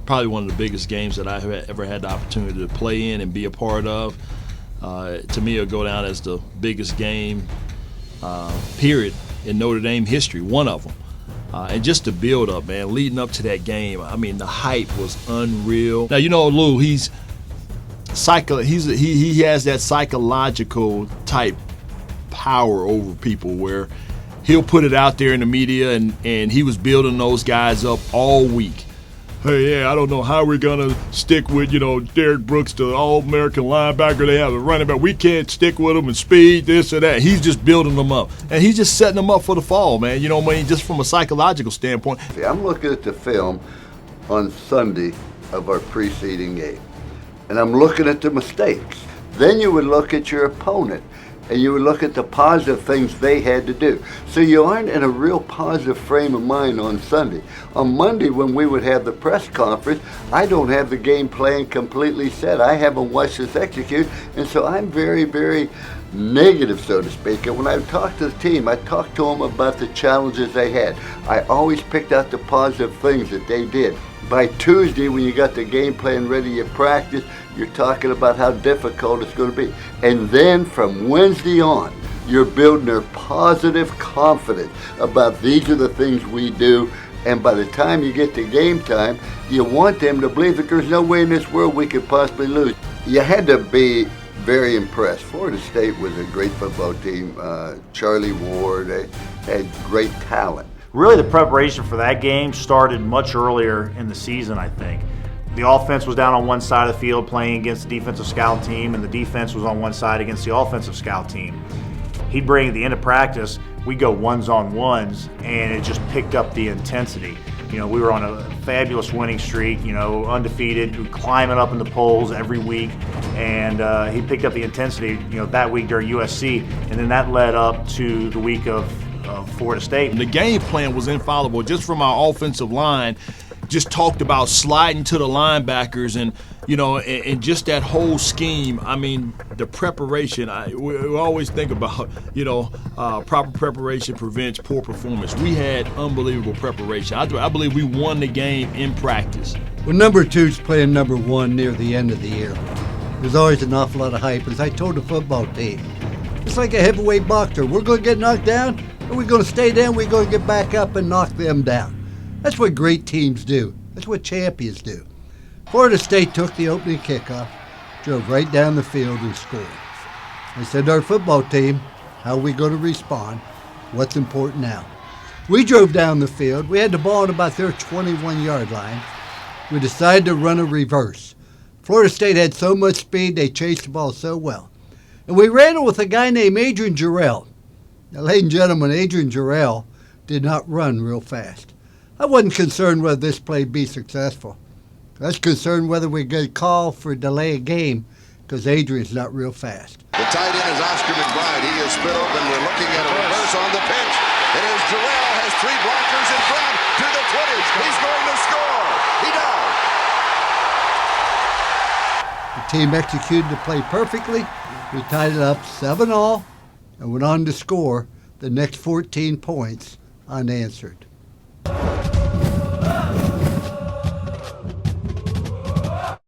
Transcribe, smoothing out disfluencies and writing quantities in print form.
probably one of the biggest games that I've ever had the opportunity to play in and be a part of. To me, it'll go down as the biggest game, period, in Notre Dame history, one of them. And just the build up, man, leading up to that game, I mean, the hype was unreal. Now, you know, Lou, he has that psychological type power over people where he'll put it out there in the media, and he was building those guys up all week. Hey, yeah, I don't know how we're going to stick with, Derek Brooks, the All-American linebacker. They have a running back. We can't stick with him in speed, this or that. He's just building them up. And he's just setting them up for the fall, man. You know what I mean? Just from a psychological standpoint. See, I'm looking at the film on Sunday of our preceding game, and I'm looking at the mistakes. Then you would look at your opponent, and you would look at the positive things they had to do. So you aren't in a real positive frame of mind on Sunday. On Monday, when we would have the press conference, I don't have the game plan completely set. I haven't watched this execute, and so I'm very, very negative, so to speak. And when I talked to the team, I talked to them about the challenges they had. I always picked out the positive things that they did. By Tuesday, when you got the game plan ready at practice, you're talking about how difficult it's going to be. And then from Wednesday on, you're building their positive confidence about these are the things we do. And by the time you get to game time, you want them to believe that there's no way in this world we could possibly lose. You had to be very impressed. Florida State was a great football team. Charlie Ward, they had great talent. Really, the preparation for that game started much earlier in the season, I think. The offense was down on one side of the field playing against the defensive scout team, and the defense was on one side against the offensive scout team. He'd bring at the end of practice, we'd go ones-on-ones, and it just picked up the intensity. We were on a fabulous winning streak, undefeated, climbing up in the polls every week, and he picked up the intensity, that week during USC, and then that led up to the week of Florida State. The game plan was infallible just from our offensive line. Just talked about sliding to the linebackers and just that whole scheme. I mean, the preparation, we always think about, proper preparation prevents poor performance. We had unbelievable preparation. I believe we won the game in practice. When number two's playing number one near the end of the year, there's always an awful lot of hype. As I told the football team, it's like a heavyweight boxer. We're going to get knocked down, and we're going to stay down. We're going to get back up and knock them down. That's what great teams do. That's what champions do. Florida State took the opening kickoff, drove right down the field and scored. I said to our football team, how are we going to respond? What's important now? We drove down the field. We had the ball on about their 21-yard line. We decided to run a reverse. Florida State had so much speed, they chased the ball so well. And we ran it with a guy named Adrian Jarrell. Now, ladies and gentlemen, Adrian Jarrell did not run real fast. I wasn't concerned whether this play be successful. I was concerned whether we get a call for delay a game because Adrian's not real fast. The tight end is Oscar McBride. He is split open. We're looking at a reverse on the pitch. It is Jarrell has three blockers in front to the 20s. He's going to score. He does. The team executed the play perfectly. We tied it up 7-all and went on to score the next 14 points unanswered.